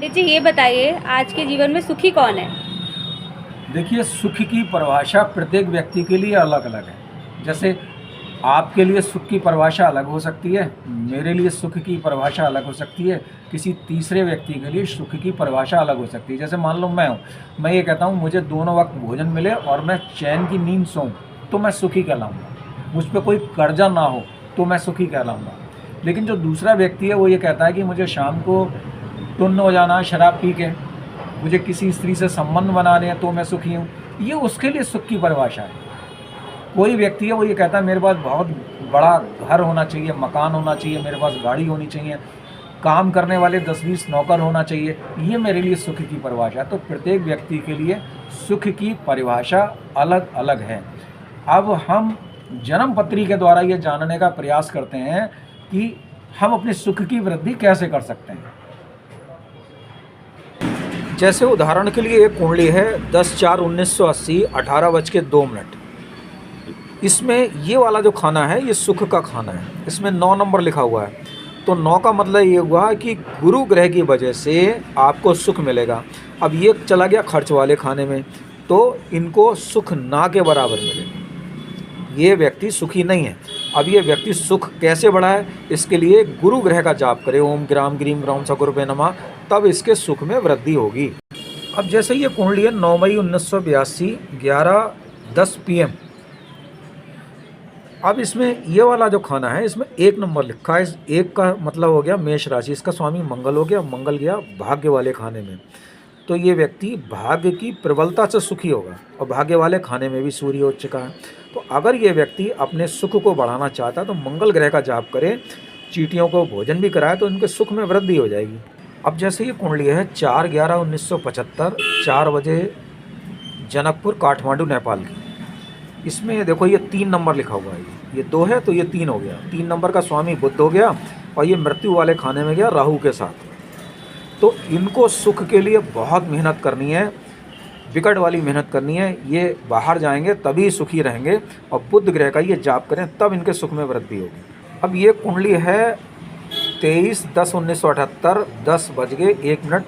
पंडित जी ये बताइए आज के जीवन में सुखी कौन है? देखिए, सुख की परिभाषा प्रत्येक व्यक्ति के लिए अलग अलग है। जैसे आपके लिए सुख की परिभाषा अलग हो सकती है, मेरे लिए सुख की परिभाषा अलग हो सकती है, किसी तीसरे व्यक्ति के लिए सुख की परिभाषा अलग हो सकती है। जैसे मान लो मैं ये कहता हूँ मुझे दोनों वक्त भोजन मिले और मैं चैन की नींद सोऊं तो मैं सुखी कहलाऊँगा। मुझ पर कोई कर्जा ना हो तो मैं सुखी कहलाऊँगा। लेकिन जो दूसरा व्यक्ति है वो ये कहता है कि मुझे शाम को टुन्न हो जाना है शराब पी के, मुझे किसी स्त्री से संबंध बनाने हैं तो मैं सुखी हूँ, ये उसके लिए सुख की परिभाषा है। कोई व्यक्ति है वो ये कहता है मेरे पास बहुत बड़ा घर होना चाहिए, मकान होना चाहिए, मेरे पास गाड़ी होनी चाहिए, काम करने वाले 10-20 नौकर होना चाहिए, ये मेरे लिए सुख की परिभाषा है। तो प्रत्येक व्यक्ति के लिए सुख की परिभाषा अलग अलग है। अब हम जन्म पत्री के द्वारा ये जानने का प्रयास करते हैं कि हम अपने सुख की वृद्धि कैसे कर सकते हैं। जैसे उदाहरण के लिए एक कुंडली है 10/4/1980 18:02। इसमें ये वाला जो खाना है ये सुख का खाना है, इसमें 9 नंबर लिखा हुआ है। तो 9 का मतलब ये हुआ कि गुरु ग्रह की वजह से आपको सुख मिलेगा। अब ये चला गया खर्च वाले खाने में, तो इनको सुख ना के बराबर मिलेगा, ये व्यक्ति सुखी नहीं है। अब ये व्यक्ति सुख कैसे बढ़ाए, इसके लिए गुरु ग्रह का जाप करे, ओम ग्राम ग्रीम ग्राम सगुरुभ्ये नमः, तब इसके सुख में वृद्धि होगी। अब जैसे ये कुंडली है 9 मई 1982 11:10 PM। अब इसमें ये वाला जो खाना है इसमें 1 नंबर लिखा है। इस 1 का मतलब हो गया मेष राशि, इसका स्वामी मंगल हो गया, मंगल गया भाग्य वाले खाने में। तो ये व्यक्ति भाग्य की प्रबलता से सुखी होगा और भाग्य वाले खाने में भी सूर्य हो चुका है। तो अगर ये व्यक्ति अपने सुख को बढ़ाना चाहता है तो मंगल ग्रह का जाप करे, चींटियों को भोजन भी कराए तो इनके सुख में वृद्धि हो जाएगी। अब जैसे ये कुंडली है 4/11/1975 4 बजे जनकपुर काठमांडू नेपाल की। इसमें देखो ये 3 नंबर लिखा हुआ है, ये 2 है तो ये 3 हो गया। 3 नंबर का स्वामी बुध हो गया और ये मृत्यु वाले खाने में गया राहु के साथ। तो इनको सुख के लिए बहुत मेहनत करनी है, विकट वाली मेहनत करनी है। ये बाहर जाएंगे तभी सुखी रहेंगे और बुध ग्रह का ये जाप करें तब इनके सुख में वृद्धि होगी। अब ये कुंडली है 23/10/1978 10:01।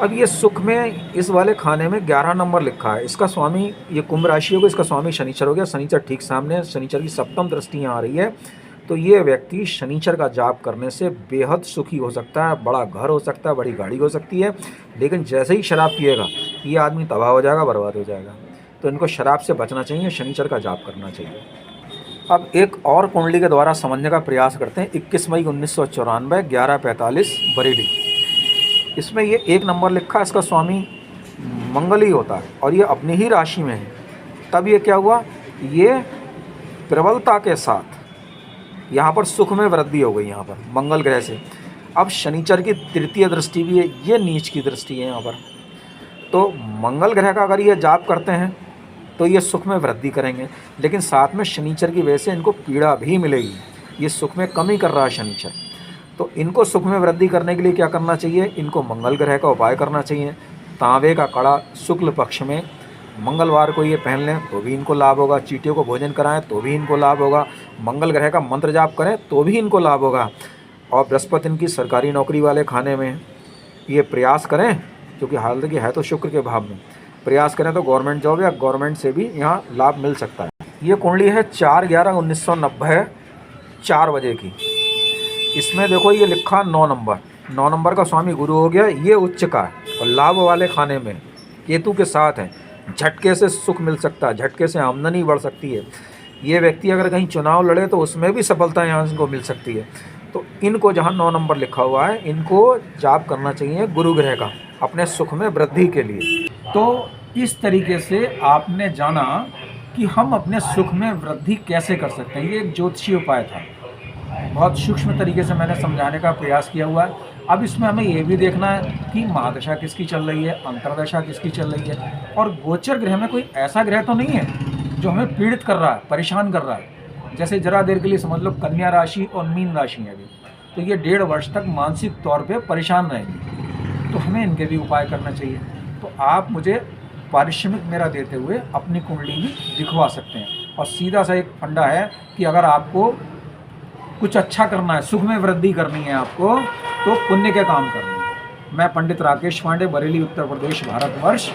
अब ये सुख में इस वाले खाने में 11 नंबर लिखा है। इसका स्वामी ये कुंभ राशि होगा, इसका स्वामी शनिचर हो गया। शनिचर ठीक सामने है, शनिचर की 7वीं दृष्टि यहाँ आ रही है। तो ये व्यक्ति शनिचर का जाप करने से बेहद सुखी हो सकता है, बड़ा घर हो सकता है, बड़ी गाड़ी हो सकती है। लेकिन जैसे ही शराब पिएगा ये आदमी तबाह हो जाएगा, बर्बाद हो जाएगा। तो इनको शराब से बचना चाहिए, शनिचर का जाप करना चाहिए। अब एक और कुंडली के द्वारा समझने का प्रयास करते हैं। 21 मई 1994 11:45 बरेली। इसमें ये 1 नंबर लिखा है, इसका स्वामी मंगल ही होता है और ये अपनी ही राशि में है। तब ये क्या हुआ, ये प्रबलता के साथ यहाँ पर सुख में वृद्धि हो गई यहाँ पर मंगल ग्रह से। अब शनिचर की 3य दृष्टि भी है, ये नीच की दृष्टि है यहाँ पर। तो मंगल ग्रह का अगर ये जाप करते हैं तो ये सुख में वृद्धि करेंगे, लेकिन साथ में शनिचर की वजह से इनको पीड़ा भी मिलेगी। ये सुख में कमी कर रहा है शनिचर। तो इनको सुख में वृद्धि करने के लिए क्या करना चाहिए, इनको मंगल ग्रह का उपाय करना चाहिए। तांबे का कड़ा शुक्ल पक्ष में मंगलवार को ये पहन लें तो भी इनको लाभ होगा। चींटियों को भोजन कराएं तो भी इनको लाभ होगा। मंगल ग्रह का मंत्र जाप करें तो भी इनको लाभ होगा। और बृहस्पति इनकी सरकारी नौकरी वाले खाने में ये प्रयास करें, क्योंकि हालांकि है तो शुक्र के भाव में, प्रयास करें तो गवर्नमेंट जॉब या गवर्नमेंट से भी यहाँ लाभ मिल सकता है। ये कुंडली है 4/11/1990 4 बजे की। इसमें देखो ये लिखा 9 नंबर। 9 नंबर का स्वामी गुरु हो गया, ये उच्च का है और लाभ वाले खाने में केतु के साथ है। झटके से सुख मिल सकता है, झटके से आमदनी बढ़ सकती है। ये व्यक्ति अगर कहीं चुनाव लड़े तो उसमें भी सफलता यहाँ इनको मिल सकती है। तो इनको जहाँ 9 नंबर लिखा हुआ है इनको जाप करना चाहिए गुरु ग्रह का अपने सुख में वृद्धि के लिए। तो इस तरीके से आपने जाना कि हम अपने सुख में वृद्धि कैसे कर सकते हैं। ये एक ज्योतिषीय उपाय था, बहुत सूक्ष्म तरीके से मैंने समझाने का प्रयास किया हुआ है। अब इसमें हमें ये भी देखना है कि महादशा किसकी चल रही है, अंतर्दशा किसकी चल रही है, और गोचर ग्रह में कोई ऐसा ग्रह तो नहीं है जो हमें पीड़ित कर रहा है, परेशान कर रहा है। जैसे जरा देर के लिए समझ लो कन्या राशि और मीन राशि है अभी, तो ये 1.5 वर्ष तक मानसिक तौर पे परेशान रहेंगे, तो हमें इनके भी उपाय करना चाहिए। तो आप मुझे पारिश्रमिक मेरा देते हुए अपनी कुंडली भी दिखवा सकते हैं। और सीधा सा एक फंडा है कि अगर आपको कुछ अच्छा करना है, सुख में वृद्धि करनी है आपको, तो पुण्य के काम करने हैं। मैं पंडित राकेश पांडे, बरेली, उत्तर प्रदेश, भारतवर्ष।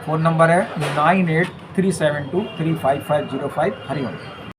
फ़ोन नंबर है 9837235505। हरिओम।